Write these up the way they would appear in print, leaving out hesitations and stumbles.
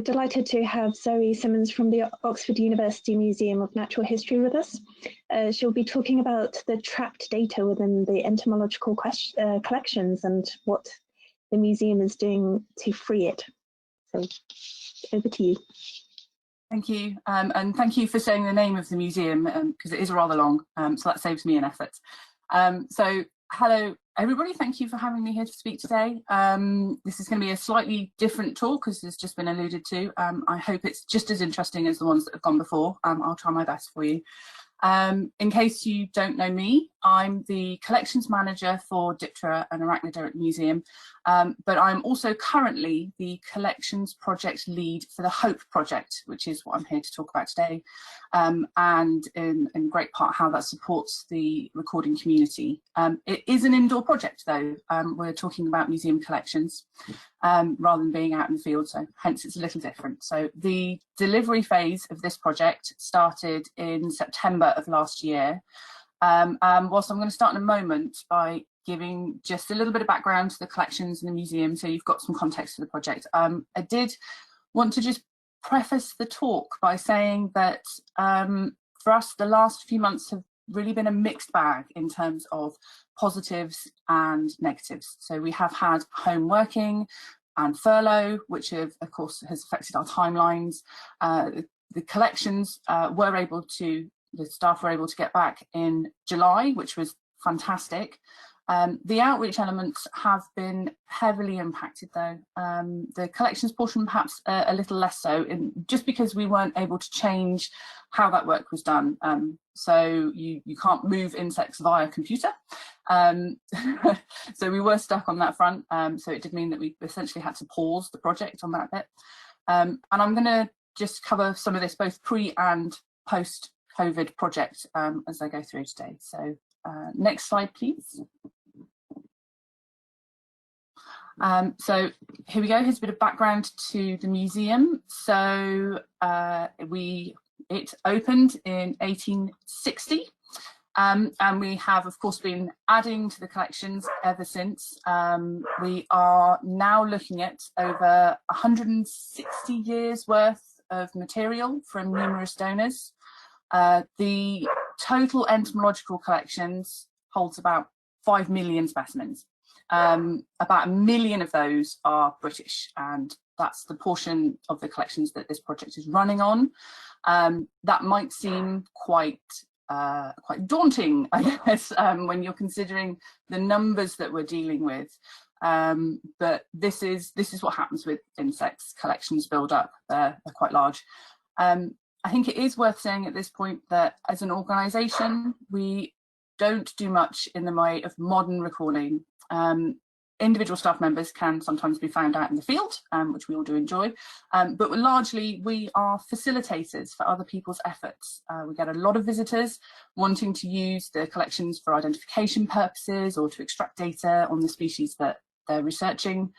delighted to have Zoe Simmons from the Oxford University Museum of Natural History with us. She'll be talking about the trapped data within the entomological collections and what the museum is doing to free it. So over to you. Thank you, and thank you for saying the name of the museum, because it is rather long, so that saves me an effort. So hello everybody, thank you for having me here to speak today. This is going to be a slightly different talk, as has just been alluded to. I hope it's just as interesting as the ones that have gone before. I'll try my best for you. In case you don't know me, I'm the collections manager for Diptera and Arachnida at the museum, but I'm also currently the collections project lead for the Hope project, which is what I'm here to talk about today, and in great part how that supports the recording community. It is an indoor project though. We're talking about museum collections rather than being out in the field, so hence it's a little different. So the delivery phase of this project started in September of last year. Whilst I'm going to start in a moment by giving just a little bit of background to the collections in the museum, so you've got some context for the project. I did want to just preface the talk by saying that for us, the last few months have really been a mixed bag in terms of positives and negatives. So we have had home working and furlough, which of course has affected our timelines. The collections the staff were able to get back in July, which was fantastic. The outreach elements have been heavily impacted though. The collections portion perhaps a little less so, just because we weren't able to change how that work was done. So you can't move insects via computer. So we were stuck on that front. So it did mean that we essentially had to pause the project on that bit. And I'm going to just cover some of this both pre and post COVID project as I go through today. So next slide, please. So here we go. Here's a bit of background to the museum. So it opened in 1860, and we have, of course, been adding to the collections ever since. We are now looking at over 160 years worth of material from numerous donors. The total entomological collections holds about 5 million specimens. About 1 million of those are British, and that's the portion of the collections that this project is running on. That might seem quite daunting, I guess, when you're considering the numbers that we're dealing with. But this is what happens with insects. Collections build up; they're quite large. I think it is worth saying at this point that as an organisation, we don't do much in the way of modern recording. Individual staff members can sometimes be found out in the field, which we all do enjoy, but largely we are facilitators for other people's efforts. We get a lot of visitors wanting to use the collections for identification purposes or to extract data on the species that they're researching,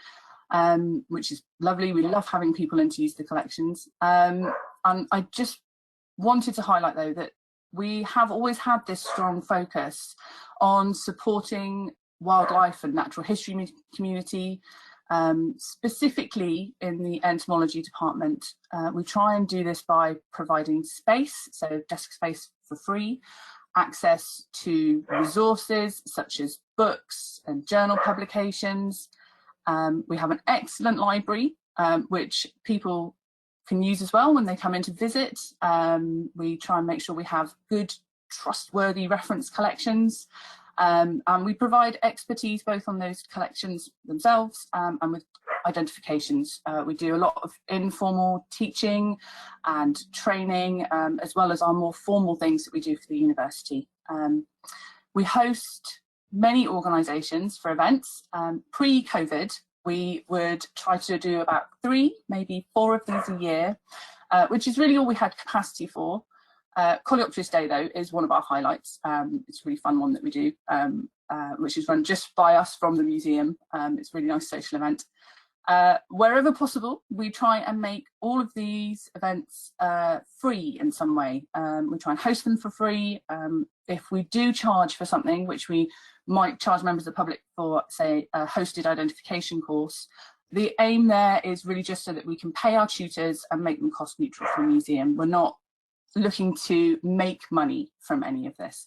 which is lovely. We love having people in to use the collections. And I just wanted to highlight though that we have always had this strong focus on supporting wildlife and natural history community, specifically in the entomology department. We try and do this by providing space, so desk space for free, access to resources such as books and journal publications. We have an excellent library, which people can use as well when they come in to visit. We try and make sure we have good, trustworthy reference collections. And we provide expertise both on those collections themselves and with identifications. We do a lot of informal teaching and training, as well as our more formal things that we do for the university. We host many organisations for events. Pre-COVID, we would try to do about 3, maybe 4 of these a year, which is really all we had capacity for. Coleopterist Day, though, is one of our highlights. It's a really fun one that we do, which is run just by us from the museum. It's a really nice social event. Wherever possible, we try and make all of these events free in some way. We try and host them for free. If we do charge for something, which we might charge members of the public for, say, a hosted identification course, The aim there is really just so that we can pay our tutors and make them cost neutral for the museum. We're not looking to make money from any of this.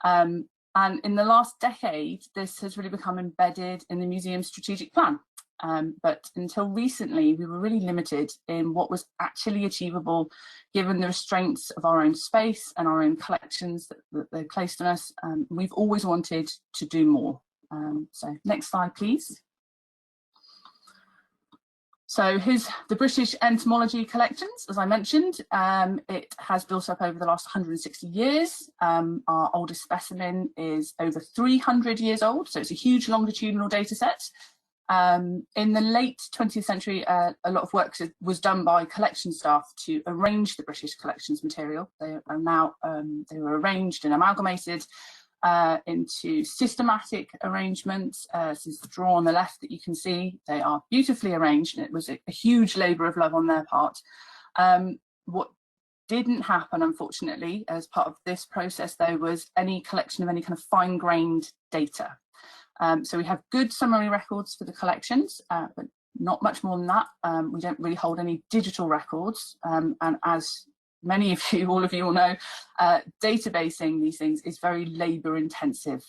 And in the last decade, this has really become embedded in the museum's strategic plan. But until recently, we were really limited in what was actually achievable given the restraints of our own space and our own collections that they placed on us. We've always wanted to do more. So next slide, please. So here's the British entomology collections. As I mentioned, it has built up over the last 160 years. Our oldest specimen is over 300 years old, so it's a huge longitudinal data set. In the late 20th century, a lot of work was done by collection staff to arrange the British collections material. They are now, they were arranged and amalgamated into systematic arrangements. This is the draw on the left that you can see. They are beautifully arranged, and it was a huge labour of love on their part. What didn't happen, unfortunately, as part of this process, though, was any collection of any kind of fine-grained data. So we have good summary records for the collections, but not much more than that. We don't really hold any digital records, and as many of you, all of you will know, databasing these things is very labour intensive.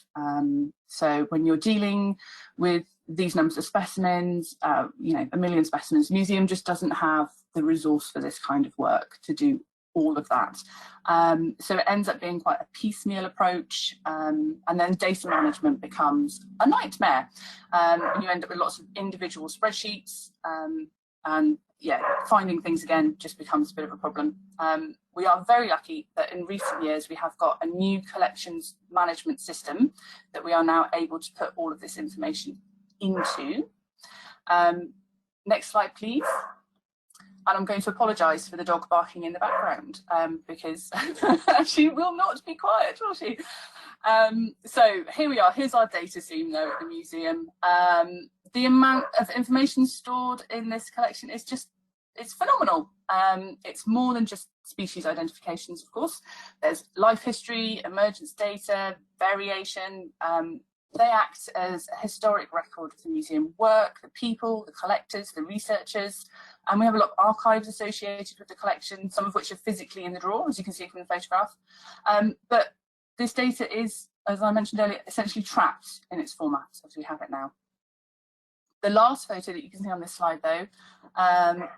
So when you're dealing with these numbers of specimens, you know, 1 million specimens, the museum just doesn't have the resource for this kind of work to do all of that. So it ends up being quite a piecemeal approach, and then data management becomes a nightmare. You end up with lots of individual spreadsheets, and yeah, finding things again just becomes a bit of a problem. We are very lucky that in recent years we have got a new collections management system that we are now able to put all of this information into. Next slide, please. And I'm going to apologise for the dog barking in the background, because she will not be quiet, will she? So here we are. Here's our data scene, though, at the museum. The amount of information stored in this collection is just, it's phenomenal. It's more than just species identifications, of course. There's life history, emergence data, variation. They act as a historic record of the museum work, the people, the collectors, the researchers, and we have a lot of archives associated with the collection, some of which are physically in the drawer, as you can see from the photograph. But this data is, as I mentioned earlier, essentially trapped in its format as we have it now. The last photo that you can see on this slide, though,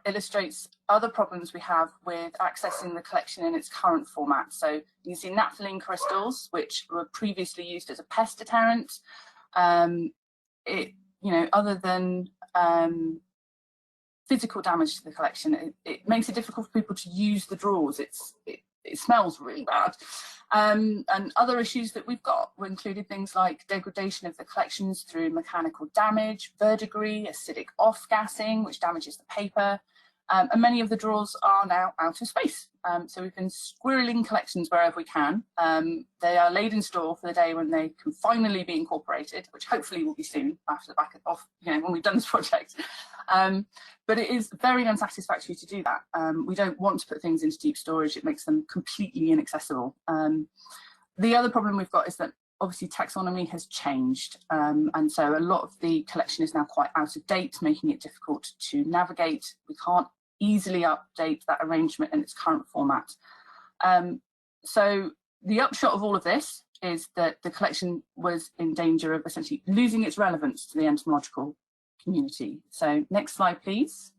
illustrates other problems we have with accessing the collection in its current format. So you can see naphthalene crystals, which were previously used as a pest deterrent. You know, other than physical damage to the collection, it makes it difficult for people to use the drawers. It smells really bad. And other issues that we've got were included things like degradation of the collections through mechanical damage, verdigris, acidic off-gassing, which damages the paper. And many of the drawers are now out of space. So we've been squirreling collections wherever we can. They are laid in store for the day when they can finally be incorporated, which hopefully will be soon after the back off, you know, when we've done this project. But it is very unsatisfactory to do that. We don't want to put things into deep storage. It makes them completely inaccessible. The other problem we've got is that obviously taxonomy has changed, and so a lot of the collection is now quite out of date, making it difficult to navigate. We can't easily update that arrangement in its current format. So the upshot of all of this is that the collection was in danger of essentially losing its relevance to the entomological community. So next slide, please.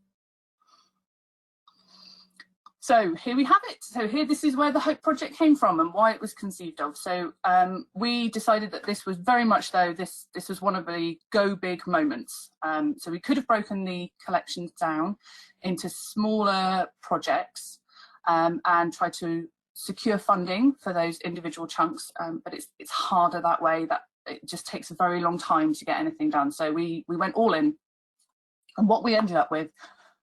So here we have it. So here, this is where the Hope Project came from and why it was conceived of. So we decided that this was very much, though, this was one of the go big moments. So we could have broken the collections down into smaller projects and tried to secure funding for those individual chunks, but it's harder that way. That it just takes a very long time to get anything done. So we went all in, and what we ended up with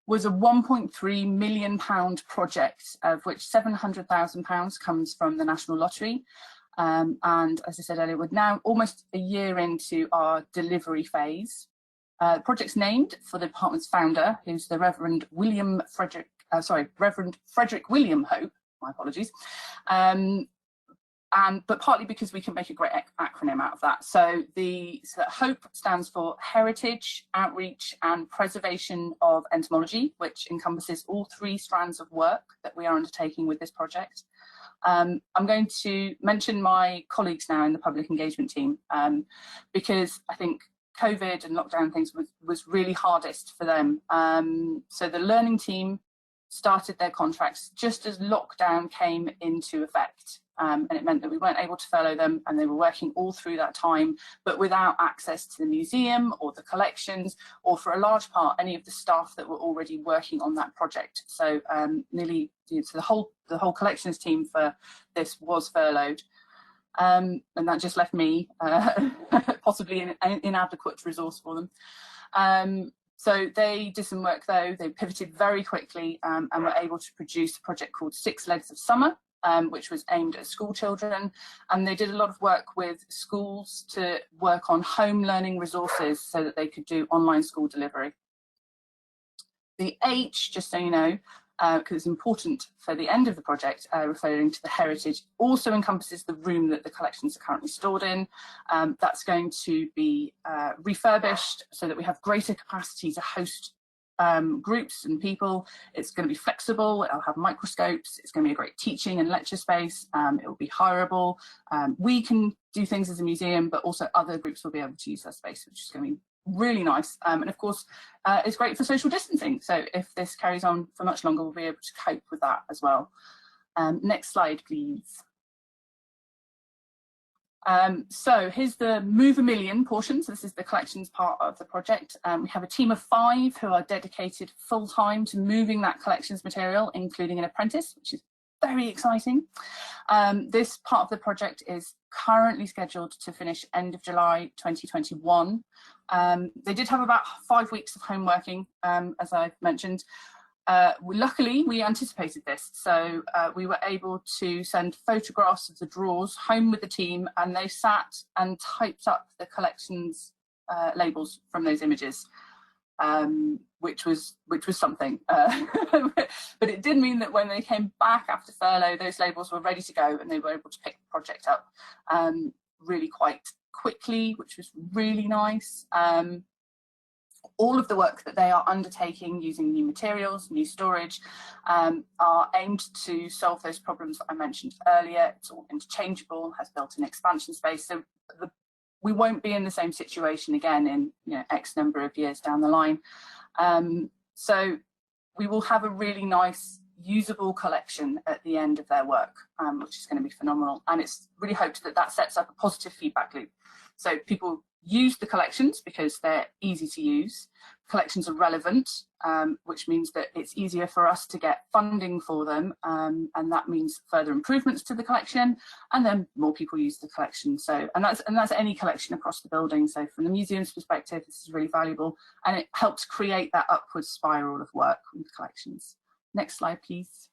was a £1.3 million project, of which £700,000 comes from the National Lottery. And as I said earlier, we're now almost a year into our delivery phase. The project's named for the department's founder, who's the Reverend Frederick William Hope, my apologies. And but partly because we can make a great acronym out of that. So HOPE stands for Heritage, Outreach and Preservation of Entomology, which encompasses all 3 strands of work that we are undertaking with this project. I'm going to mention my colleagues now in the public engagement team, because I think COVID and lockdown things was really hardest for them. So the learning team started their contracts just as lockdown came into effect. And it meant that we weren't able to furlough them, and they were working all through that time, but without access to the museum or the collections, or for a large part, any of the staff that were already working on that project. So so the whole collections team for this was furloughed. And that just left me possibly an inadequate resource for them. So they did some work though, they pivoted very quickly and were able to produce a project called 6 Legs of Summer, which was aimed at school children. And they did a lot of work with schools to work on home learning resources so that they could do online school delivery. The H, just so you know, because it's important for the end of the project, referring to the heritage, also encompasses the room that the collections are currently stored in. That's going to be refurbished so that we have greater capacity to host groups and people. It's going to be flexible, it'll have microscopes, it's going to be a great teaching and lecture space, it will be hireable. We can do things as a museum, but also other groups will be able to use that space, which is going to be really nice. And of course, it's great for social distancing. So if this carries on for much longer, we'll be able to cope with that as well. Next slide, please. So here's the Move a Million portion. So this is the collections part of the project. We have a team of 5 who are dedicated full-time to moving that collections material, including an apprentice, which is very exciting. This part of the project is currently scheduled to finish end of July 2021. They did have about 5 weeks of home working, as I've mentioned. Luckily, we anticipated this, so we were able to send photographs of the drawers home with the team, and they sat and typed up the collections labels from those images, which was something. But it did mean that when they came back after furlough, those labels were ready to go, and they were able to pick the project up really quite quickly, which was really nice. All of the work that they are undertaking using new materials, new storage, are aimed to solve those problems that I mentioned earlier. It's all interchangeable, has built-in expansion space, so we won't be in the same situation again in X number of years down the line. So we will have a really nice, usable collection at the end of their work, which is going to be phenomenal. And it's really hoped that that sets up a positive feedback loop. So people use the collections because they're easy to use. Collections are relevant, which means that it's easier for us to get funding for them, and that means further improvements to the collection, and then more people use the collection. So, and that's any collection across the building. So from the museum's perspective, this is really valuable, and it helps create that upward spiral of work with collections. Next slide, please.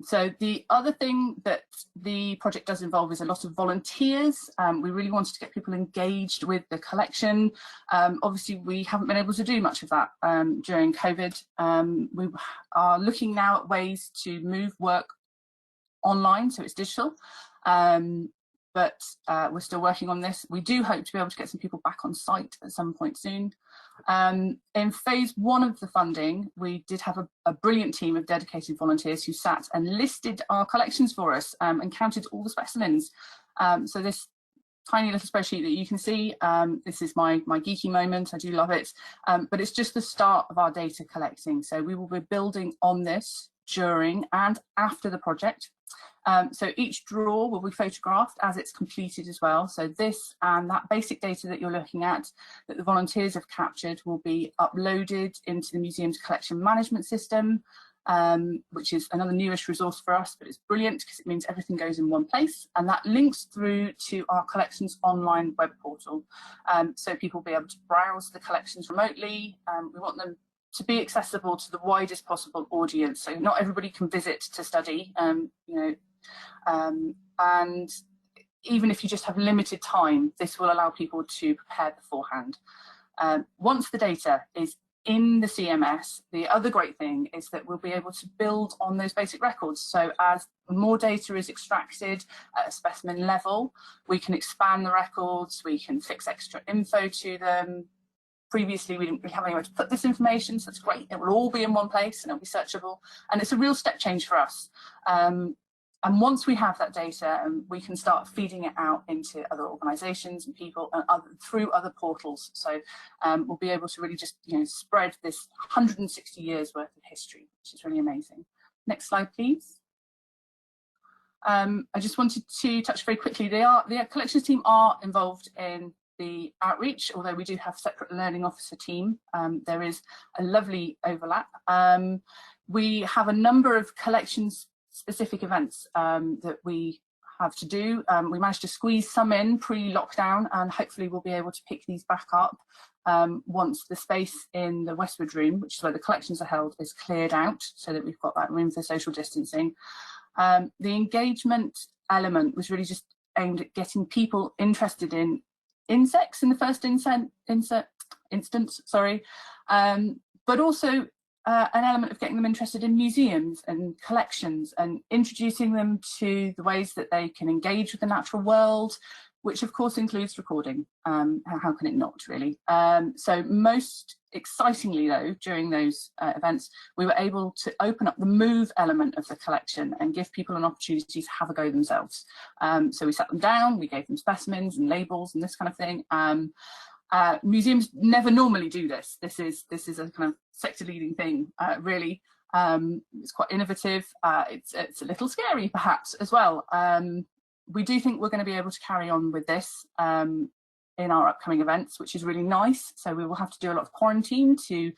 So the other thing that the project does involve is a lot of volunteers. We really wanted to get people engaged with the collection. Obviously, we haven't been able to do much of that during COVID. We are looking now at ways to move work online, so it's digital. But we're still working on this. We do hope to be able to get some people back on site at some point soon. In phase 1 of the funding, we did have a brilliant team of dedicated volunteers who sat and listed our collections for us and counted all the specimens. So this tiny little spreadsheet that you can see, this is my geeky moment, I do love it, but it's just the start of our data collecting. So we will be building on this during and after the project. So each drawer will be photographed as it's completed as well. So this and that basic data that you're looking at that the volunteers have captured will be uploaded into the museum's collection management system, which is another newish resource for us, but it's brilliant because it means everything goes in one place, and that links through to our collections online web portal. So people will be able to browse the collections remotely. We want them to be accessible to the widest possible audience, so not everybody can visit to study, and even if you just have limited time, this will allow people to prepare beforehand. Once the data is in the CMS, the other great thing is that we'll be able to build on those basic records. So as more data is extracted at a specimen level, we can expand the records, we can fix extra info to them. Previously, we didn't really have anywhere to put this information, so that's great. It will all be in one place and it'll be searchable. And it's a real step change for us. And once we have that data, we can start feeding it out into other organisations and people and through other portals. So we'll be able to really just spread this 160 years worth of history, which is really amazing. Next slide, please. I just wanted to touch very quickly. The collections team are involved in the outreach, although we do have a separate learning officer team. There is a lovely overlap. We have a number of collections specific events that we have to do. We managed to squeeze some in pre-lockdown, and hopefully we'll be able to pick these back up once the space in the Westwood room, which is where the collections are held, is cleared out, so that we've got that room for social distancing. The engagement element was really just aimed at getting people interested in insects in the first instance, sorry, but also an element of getting them interested in museums and collections and introducing them to the ways that they can engage with the natural world, which of course includes recording. How can it not, really? So most excitingly though, during those events, we were able to open up the move element of the collection and give people an opportunity to have a go themselves. So we sat them down, we gave them specimens and labels and this kind of thing. Museums never normally do this. This is a kind of sector-leading thing, really. It's quite innovative. It's a little scary, perhaps, as well. We do think we're going to be able to carry on with this in our upcoming events, which is really nice. So we will have to do a lot of quarantine to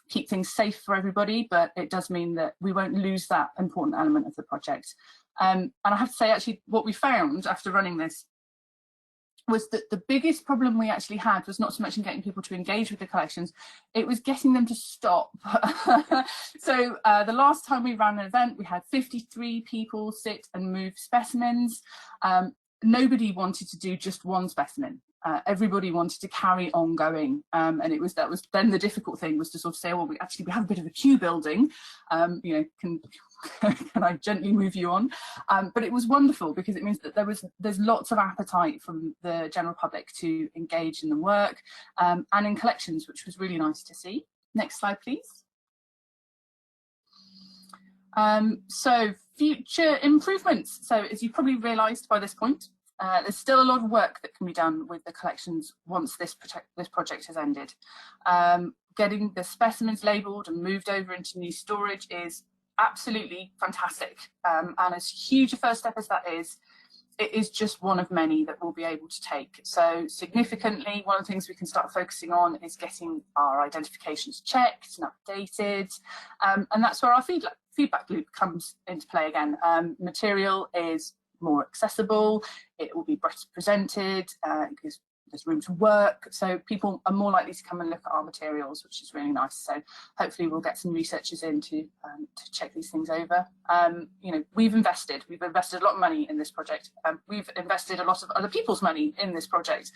keep things safe for everybody, but it does mean that we won't lose that important element of the project. And I have to say, actually, what we found after running this was that the biggest problem we actually had was not so much in getting people to engage with the collections, it was getting them to stop. So the last time we ran an event, we had 53 people sit and move specimens. Nobody wanted to do just one specimen. Everybody wanted to carry on going, and that was then the difficult thing, was to sort of say, well, we have a bit of a queue building, can I gently move you on? But it was wonderful because it means that there's lots of appetite from the general public to engage in the work and in collections, which was really nice to see. Next slide, please. So future improvements. So as you probably realised by this point, there's still a lot of work that can be done with the collections once this project has ended. Getting the specimens labelled and moved over into new storage is absolutely fantastic, and as huge a first step as that is, it is just one of many that we'll be able to take. So significantly, one of the things we can start focusing on is getting our identifications checked and updated, and that's where our feedback loop comes into play again. Material is more accessible, it will be better presented, because there's room to work, so people are more likely to come and look at our materials, which is really nice. So hopefully we'll get some researchers in to check these things over. We've invested a lot of money in this project. We've invested a lot of other people's money in this project.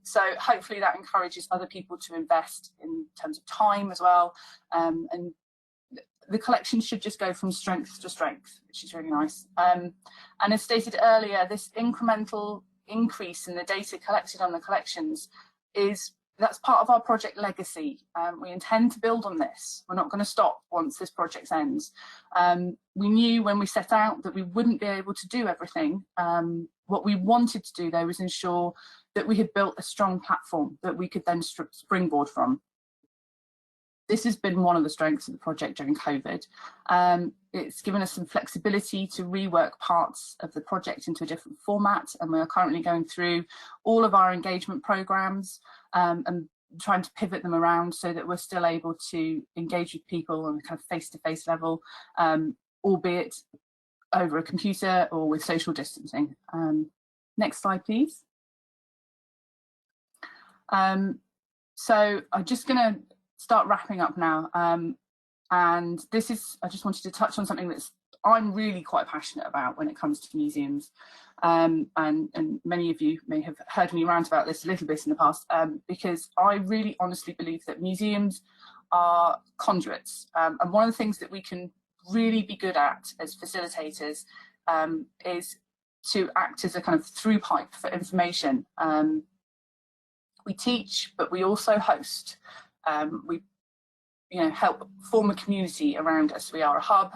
So hopefully that encourages other people to invest in terms of time as well. And the collection should just go from strength to strength, which is really nice. And as stated earlier, this incremental increase in the data collected on the collections that's part of our project legacy. We intend to build on this. We're not going to stop once this project ends. We knew when we set out that we wouldn't be able to do everything. What we wanted to do though was ensure that we had built a strong platform that we could then springboard from. This has been one of the strengths of the project during COVID. It's given us some flexibility to rework parts of the project into a different format, and we are currently going through all of our engagement programs and trying to pivot them around so that we're still able to engage with people on a kind of face-to-face level, albeit over a computer or with social distancing. Next slide, please. So I'm just going to start wrapping up now, and I just wanted to touch on something I'm really quite passionate about when it comes to museums. and many of you may have heard me rant about this a little bit in the past, because I really honestly believe that museums are conduits, and one of the things that we can really be good at as facilitators is to act as a kind of through pipe for information. We teach, but we also host. We help form a community around us. We are a hub,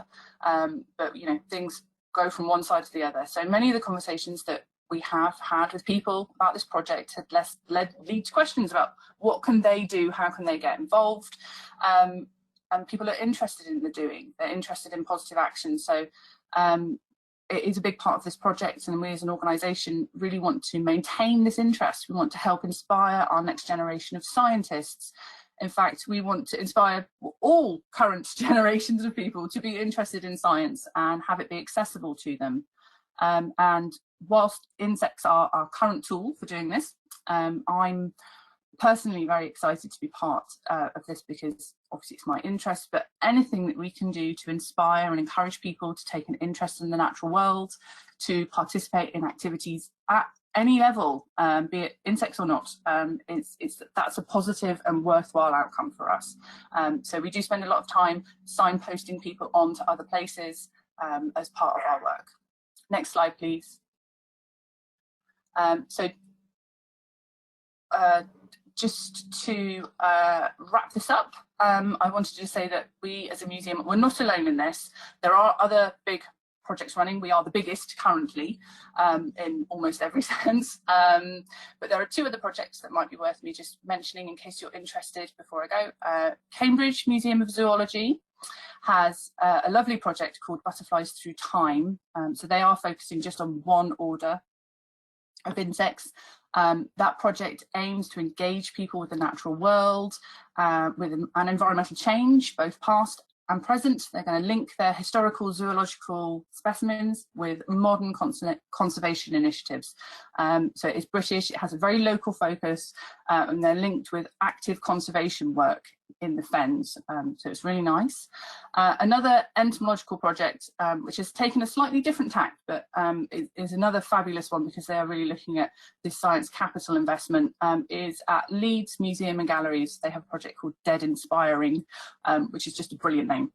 but things go from one side to the other. So many of the conversations that we have had with people about this project had lead to questions about what can they do, how can they get involved, and people are interested in the doing. They're interested in positive action. So it is a big part of this project, and we as an organisation really want to maintain this interest. We want to help inspire our next generation of scientists. In fact, we want to inspire all current generations of people to be interested in science and have it be accessible to them. And whilst insects are our current tool for doing this, I'm personally very excited to be part of this, because obviously it's my interest, but anything that we can do to inspire and encourage people to take an interest in the natural world, to participate in activities at any level, be it insects or not, that's a positive and worthwhile outcome for us. So we do spend a lot of time signposting people on to other places as part of our work. Next slide, please. Just to wrap this up, I wanted to say that we as a museum, we're not alone in this. There are other big projects running. We are the biggest currently in almost every sense. But there are two other projects that might be worth me just mentioning in case you're interested before I go. Cambridge Museum of Zoology has a lovely project called Butterflies Through Time. So they are focusing just on one order of insects. That project aims to engage people with the natural world, with an environmental change, both past and present. They're going to link their historical zoological specimens with modern conservation initiatives. So it's British, it has a very local focus, and they're linked with active conservation work in the Fens, so it's really nice. Another entomological project, which has taken a slightly different tack, but is another fabulous one because they are really looking at this science capital investment, is at Leeds Museum and Galleries. They have a project called Dead Inspiring, which is just a brilliant name.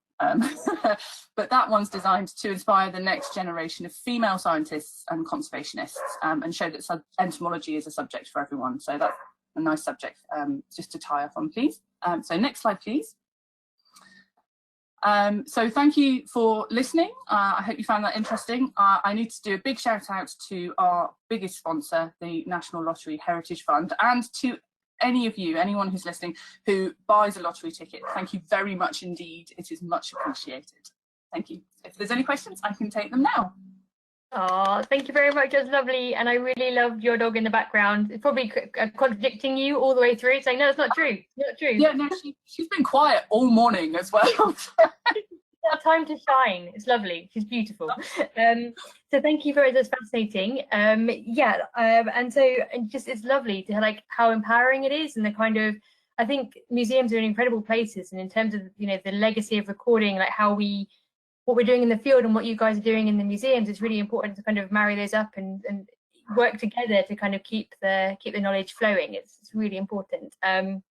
But that one's designed to inspire the next generation of female scientists and conservationists, and show that entomology is a subject for everyone. So that's a nice subject just to tie up on, please. So next slide, please. So thank you for listening. I hope you found that interesting. I need to do a big shout out to our biggest sponsor, the National Lottery Heritage Fund, and to any of you, anyone who's listening, who buys a lottery ticket. Thank you very much indeed. It is much appreciated. Thank you. If there's any questions, I can take them now. Oh, thank you very much. That's lovely. And I really loved your dog in the background. It's probably contradicting you all the way through, saying, no, it's not true. It's not true. Yeah, no, she's been quiet all morning as well. Time to shine. It's lovely. She's beautiful. So thank you very much. That's fascinating. And so just it's lovely to like how empowering it is, and the kind of, I think museums are in incredible places, and in terms of the legacy of recording, like what we're doing in the field and what you guys are doing in the museums, it's really important to kind of marry those up and work together to kind of keep the knowledge flowing. It's really important. And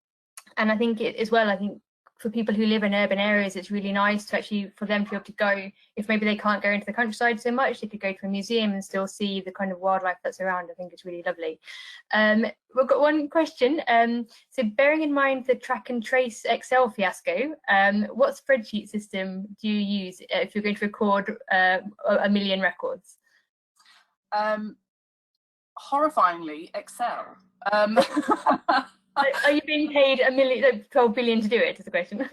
I think as well, I think for people who live in urban areas, it's really nice to actually, for them to be able to go, if maybe they can't go into the countryside so much, they could go to a museum and still see the kind of wildlife that's around. I think it's really lovely. We've got one question. So bearing in mind the track and trace Excel fiasco, what spreadsheet system do you use if you're going to record 1 million records? Horrifyingly, Excel. Are you being paid 12 billion to do it, is the question?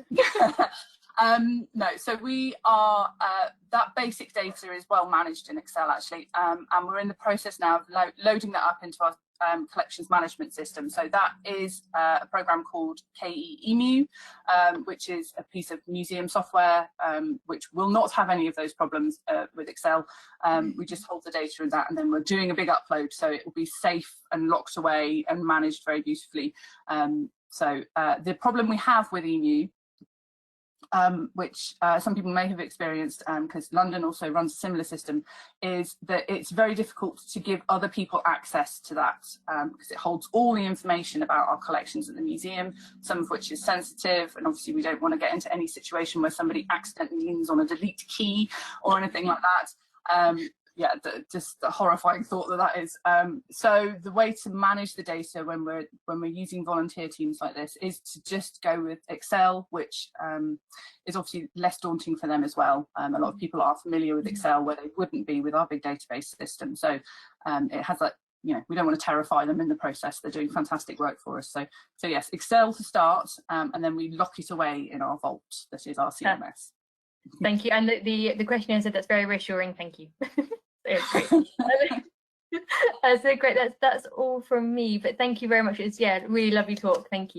No, so we are, that basic data is well managed in Excel actually, and we're in the process now of loading that up into our collections management system. So that is a program called KE-EMU, which is a piece of museum software which will not have any of those problems with Excel. We just hold the data in that, and then we're doing a big upload, so it will be safe and locked away and managed very beautifully. So the problem we have with EMU which some people may have experienced, because London also runs a similar system, is that it's very difficult to give other people access to that, because it holds all the information about our collections at the museum, some of which is sensitive, and obviously we don't want to get into any situation where somebody accidentally leans on a delete key or anything like that. Yeah, just the horrifying thought that is. So the way to manage the data when we're using volunteer teams like this is to just go with Excel, which is obviously less daunting for them as well. A lot of people are familiar with Excel where they wouldn't be with our big database system. So it has that, you know, we don't want to terrify them in the process. They're doing fantastic work for us. So yes, Excel to start, and then we lock it away in our vault that is our CMS. Thank you. And the questionnaire said that's very reassuring. Thank you. It's great. So great. That's all from me. But thank you very much. It's really lovely talk. Thank you.